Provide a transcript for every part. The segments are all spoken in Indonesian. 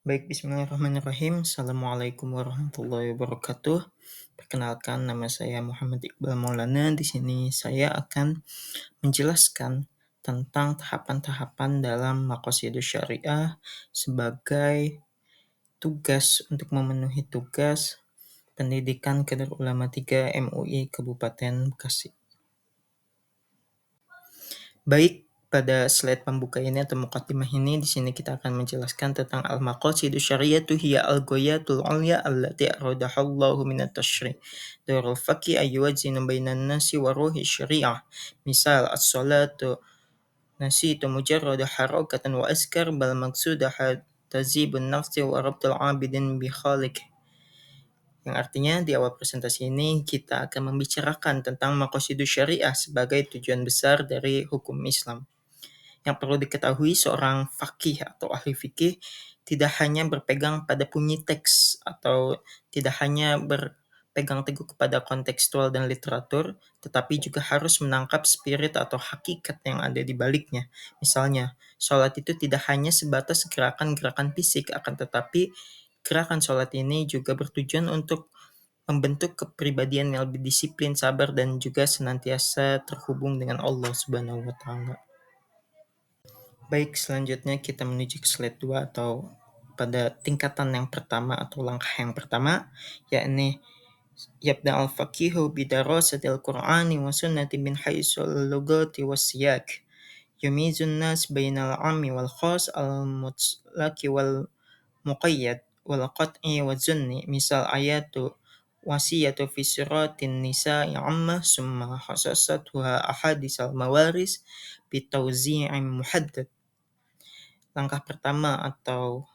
Baik, bismillahirrahmanirrahim. Assalamualaikum warahmatullahi wabarakatuh. Perkenalkan, nama saya Muhammad Iqbal Maulana. Di sini saya akan menjelaskan tentang tahapan-tahapan dalam Maqasidus Syariah sebagai tugas untuk memenuhi tugas pendidikan Kadar Ulama 3 MUI Kabupaten Bekasi. Baik, pada slide pembuka ini atau muqaddimah ini di sini kita akan menjelaskan tentang al-maqasidus syariatu hiya al-ghayatul ulya allati aradahallahu minat tasyri'. Darul faqih ayyuwazinu bainan nasi wa ruhi syariah. Misal as-salatu nasitu mujarrada harakatan wa askar bal maqsudaha tazibun nafsi wa rabtul abidin bi khaliq. Yang artinya di awal presentasi ini kita akan membicarakan tentang maqasidus syariah sebagai tujuan besar dari hukum Islam. Yang perlu diketahui, seorang faqih atau ahli fikih tidak hanya berpegang pada bunyi teks atau tidak hanya berpegang teguh kepada kontekstual dan literatur, tetapi juga harus menangkap spirit atau hakikat yang ada di baliknya. Misalnya, sholat itu tidak hanya sebatas gerakan-gerakan fisik, akan tetapi gerakan sholat ini juga bertujuan untuk membentuk kepribadian yang lebih disiplin, sabar, dan juga senantiasa terhubung dengan Allah Subhanahu wa Ta'ala. Baik, selanjutnya kita menuju ke slide 2 atau pada tingkatan yang pertama atau langkah yang pertama, yakni yabda al-faqihu bidarasatil qur'ani wa sunnati min haisul lugati was siyak. Yumizun nas bainal ammi wal khas al-mutlaki wal muqayyad wal qat'i wa zunni. Misal ayatu wasiyatu fi suratin nisa'i amma summa khasasatuha ahadisal mawaris bitawzi'in muhaddad. Langkah pertama atau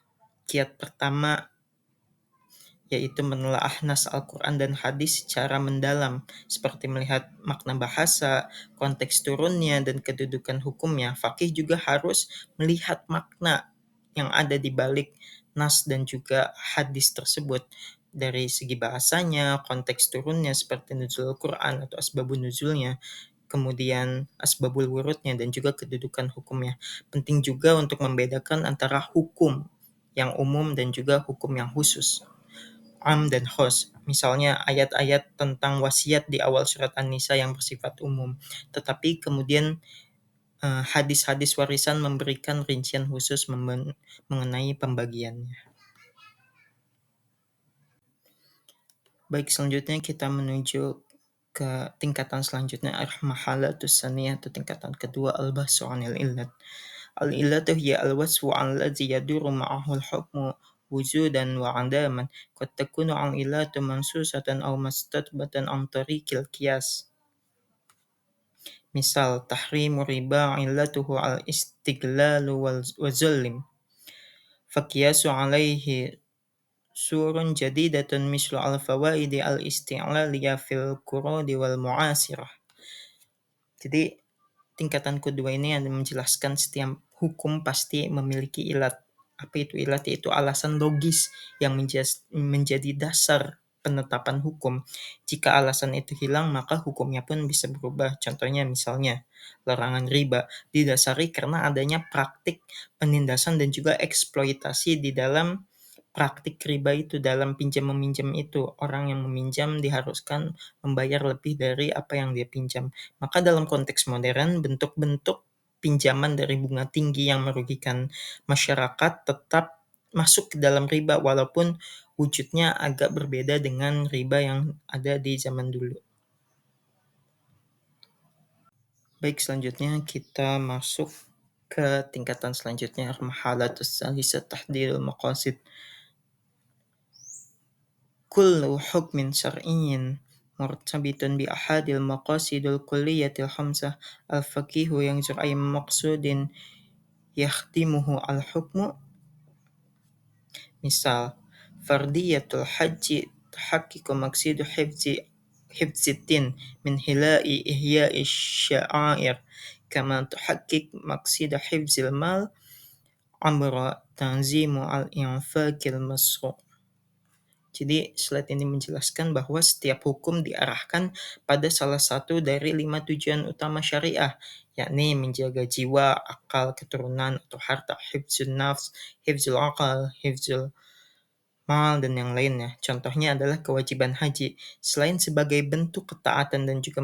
kiat pertama yaitu menelaah nas Al-Quran dan hadis secara mendalam, seperti melihat makna bahasa, konteks turunnya, dan kedudukan hukumnya. Faqih juga harus melihat makna yang ada di balik nas dan juga hadis tersebut, dari segi bahasanya, konteks turunnya seperti nuzul Al-Quran atau asbabun nuzulnya, kemudian asbabul wurudnya, dan juga kedudukan hukumnya. Penting juga untuk membedakan antara hukum yang umum dan juga hukum yang khusus, am dan khos. Misalnya ayat-ayat tentang wasiat di awal surat An-Nisa yang bersifat umum, tetapi kemudian hadis-hadis warisan memberikan rincian khusus mengenai pembagiannya. Baik, selanjutnya kita menuju ke tingkatan selanjutnya, al-mahalatus saniyah atau tingkatan kedua, al-bahsu anil illat. Al-illatu hiya al-wasfu alladhi yaduru ma'ahu al-hukmu wujudan wa adaman. Qad takunu al-illatu mansusatan aw mastatbatan an tariqil qiyas. Misal tahrimu riba illatuhu al-istiglalu wa zullim. Faqiyasu alaihi surun jadidatun mislu al-fawaidi al-isti'laliya fil qurudi wal mu'asirah. Jadi tingkatan kedua ini yang menjelaskan setiap hukum pasti memiliki ilat. Apa itu ilat? Yaitu alasan logis yang menjadi dasar penetapan hukum. Jika alasan itu hilang, maka hukumnya pun bisa berubah. Contohnya misalnya, larangan riba didasari karena adanya praktik penindasan dan juga eksploitasi di dalam praktik riba itu. Dalam pinjam-meminjam itu, orang yang meminjam diharuskan membayar lebih dari apa yang dia pinjam. Maka dalam konteks modern, bentuk-bentuk pinjaman dari bunga tinggi yang merugikan masyarakat tetap masuk ke dalam riba, walaupun wujudnya agak berbeda dengan riba yang ada di zaman dulu. Baik, selanjutnya kita masuk ke tingkatan selanjutnya, al-mahalatus salisah tahdidul maqasid. Kullu hukmin syar'iyyin murtabitun bi ahadil maqasidil kulliyatil khamsah al-faqihu yang ay maqsudin yakhtimuhu al-hukmu. Misal fardiyatul haji tahaqqiqu maqsidu hifzitin min hilai ihya'i sya'air kama tuhaqqiq maqsida hifzil mal amra tanzimu al-infaqil masru'. Jadi slide ini menjelaskan bahwa setiap hukum diarahkan pada salah satu dari 5 tujuan utama syariah, yakni menjaga jiwa, akal, keturunan atau harta, hifzun nafs, hifzul akal, hifzul mal, dan yang lainnya. Contohnya adalah kewajiban haji. Selain sebagai bentuk ketaatan dan juga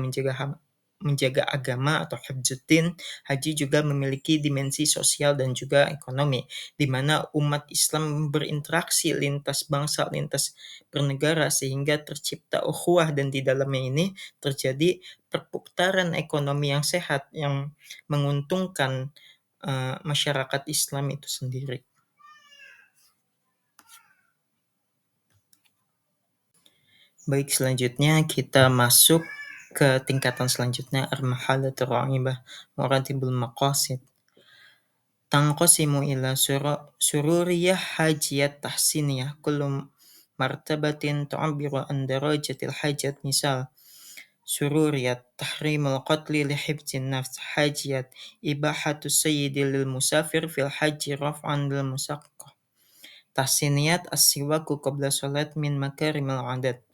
menjaga agama atau hifzuddin, haji juga memiliki dimensi sosial dan juga ekonomi, di mana umat Islam berinteraksi lintas bangsa, lintas bernegara, sehingga tercipta ukhuwah, dan di dalamnya ini terjadi perputaran ekonomi yang sehat, yang menguntungkan masyarakat Islam itu sendiri. Baik, selanjutnya kita masuk ke tingkatan selanjutnya, al-mahalatul ra'ibah, muratibul maqasid. Tanqasimu ila sururiyah hajiyat tahsiniyah kullu martabatin tu'abbiru an darajatil hajat. Misal, sururiyat tahrimul qatli li hifzin nafs, hajiyat ibahatu sayyidi lil musafir fil haji raf'an lil musaqqah, tahsiniyat as-siwaku qabla salat min makarimil adat.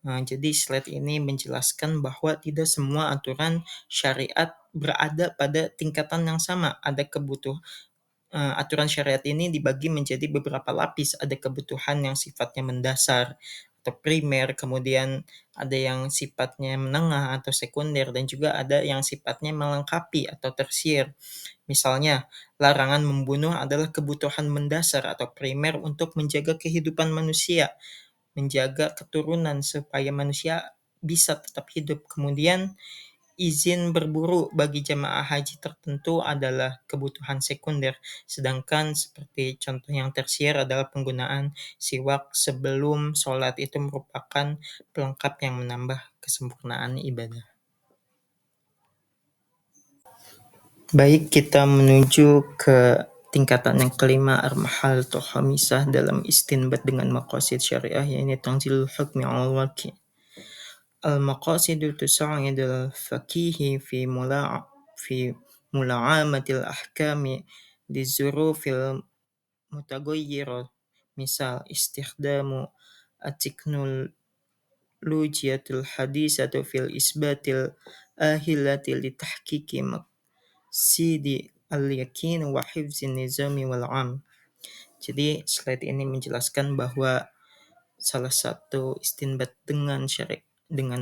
Nah, jadi slide ini menjelaskan bahwa tidak semua aturan syariat berada pada tingkatan yang sama. Aturan syariat ini dibagi menjadi beberapa lapis. Ada kebutuhan yang sifatnya mendasar atau primer, kemudian ada yang sifatnya menengah atau sekunder, dan juga ada yang sifatnya melengkapi atau tersier. Misalnya, larangan membunuh adalah kebutuhan mendasar atau primer untuk menjaga kehidupan manusia, menjaga keturunan supaya manusia bisa tetap hidup. Kemudian, izin berburu bagi jemaah haji tertentu adalah kebutuhan sekunder, sedangkan seperti contoh yang tersier adalah penggunaan siwak sebelum sholat, itu merupakan pelengkap yang menambah kesempurnaan ibadah. Baik, kita menuju ke tingkatan yang kelima, al-mahalatul khamisah dalam istinbat dengan maqasid syariah, yaitu tanzilul hukmi al-waqi. Al-maqasidu tusa'idul faqihi fi mula'amatil ahkami lizurufil mutaghayyirah. Misal, istikhdamu at-teknologiyatul hadisatu fil isbatil ahilati litahqiqi maqsidi al-yakin wa hifzin nizami wal am. Jadi slide ini menjelaskan bahwa salah satu istinbat dengan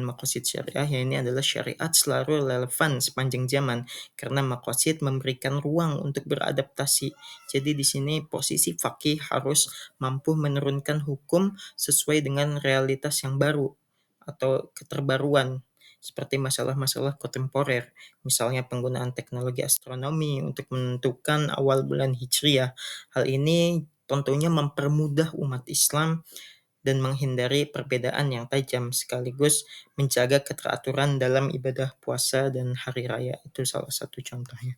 maqasid syariah, ya ini adalah syariat selalu relevan sepanjang zaman karena maqasid memberikan ruang untuk beradaptasi. Jadi di sini posisi faqih harus mampu menurunkan hukum sesuai dengan realitas yang baru atau keterbaruan, seperti masalah-masalah kontemporer, misalnya penggunaan teknologi astronomi untuk menentukan awal bulan Hijriah. Hal ini tentunya mempermudah umat Islam dan menghindari perbedaan yang tajam, sekaligus menjaga keteraturan dalam ibadah puasa dan hari raya. Itu salah satu contohnya.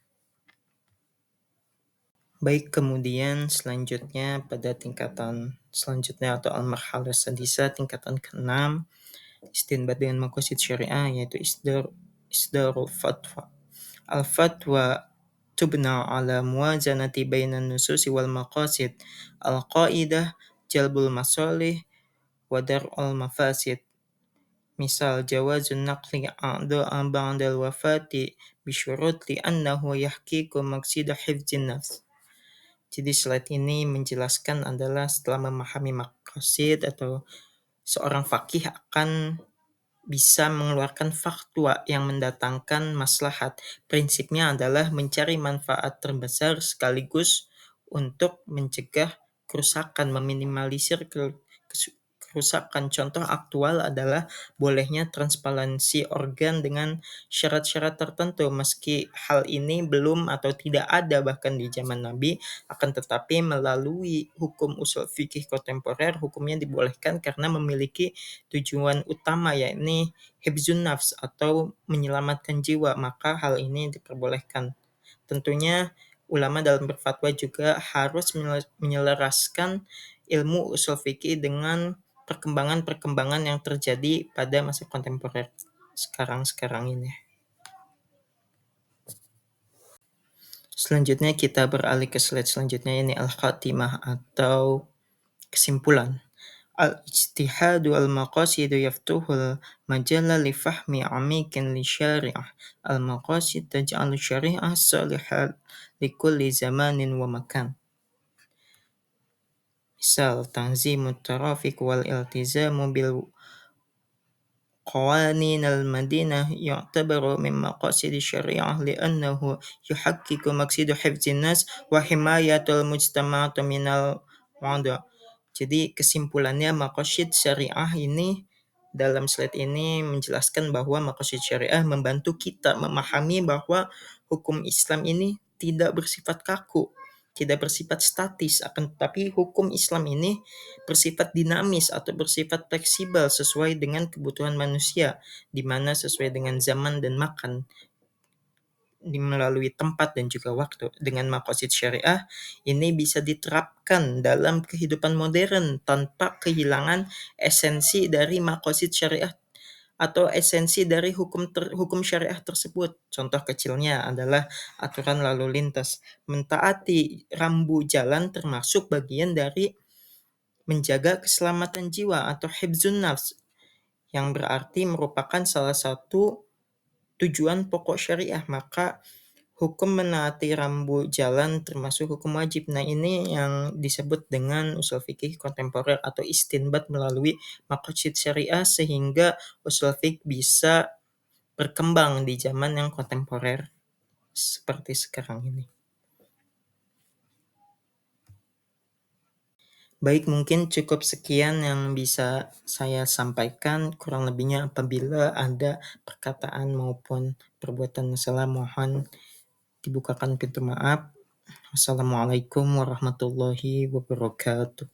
Baik, kemudian selanjutnya pada tingkatan selanjutnya atau al-marhalah sadisa, tingkatan ke-6, istinbat dengan maqasid syariah, yaitu isdarul fatwa. Al-fatwa tubna ala muwazanati bainan nususi wal maqasid. Al-qaidah jalbul masalih wa dar'ul mafasid. Misal, jawazun naqli a'da'a ba'dal wafati bisyurut li'annahu yahqiqu maqsida hifzin nafs. Jadi slide ini menjelaskan adalah setelah memahami maqasid atau seorang faqih akan bisa mengeluarkan fatwa yang mendatangkan maslahat. Prinsipnya adalah mencari manfaat terbesar sekaligus untuk mencegah kerusakan, meminimalisir kerusakan. Contoh aktual adalah bolehnya transparansi organ dengan syarat-syarat tertentu, meski hal ini belum atau tidak ada bahkan di zaman Nabi, akan tetapi melalui hukum usul fikih kontemporer, hukumnya dibolehkan karena memiliki tujuan utama, yakni hifzun nafs atau menyelamatkan jiwa, maka hal ini diperbolehkan. Tentunya ulama dalam berfatwa juga harus menyelaraskan ilmu usul fikih dengan perkembangan-perkembangan yang terjadi pada masa kontemporer sekarang ini. Selanjutnya kita beralih ke slide selanjutnya, ini al-khatimah atau kesimpulan. Al-ijtihadu al-maqasidu yaftuhul majala li fahmi amikin li syari'ah. Al-maqasid taj'alu syari'ah salihah li kulli zamanin wa makan. Misal tanzimut tarafiq wal iltizamu bil قوانين المدينة يعتبر من مقاصد الشريعة لأنه يحقق مقصد حفظ الناس وحماية المجتمع من الوضع. Jadi kesimpulannya maqasid syariah ini dalam slide ini menjelaskan bahwa maqasid syariah membantu kita memahami bahwa hukum Islam ini tidak bersifat kaku, tidak bersifat statis, akan tetapi hukum Islam ini bersifat dinamis atau bersifat fleksibel sesuai dengan kebutuhan manusia, di mana sesuai dengan zaman dan makan, melalui tempat dan juga waktu. Dengan maqasid syariah ini bisa diterapkan dalam kehidupan modern tanpa kehilangan esensi dari maqasid syariah atau esensi dari hukum syariah tersebut. Contoh kecilnya adalah aturan lalu lintas. Mentaati rambu jalan termasuk bagian dari menjaga keselamatan jiwa atau hifzun nafs, yang berarti merupakan salah satu tujuan pokok syariah. Maka hukum menaati rambu jalan termasuk hukum wajib. Nah, ini yang disebut dengan usul fikih kontemporer atau istinbat melalui maqasid syariah, sehingga usul fikih bisa berkembang di zaman yang kontemporer seperti sekarang ini. Baik, mungkin cukup sekian yang bisa saya sampaikan. Kurang lebihnya apabila ada perkataan maupun perbuatan salah, mohon dibukakan pintu maaf. Wassalamualaikum warahmatullahi wabarakatuh.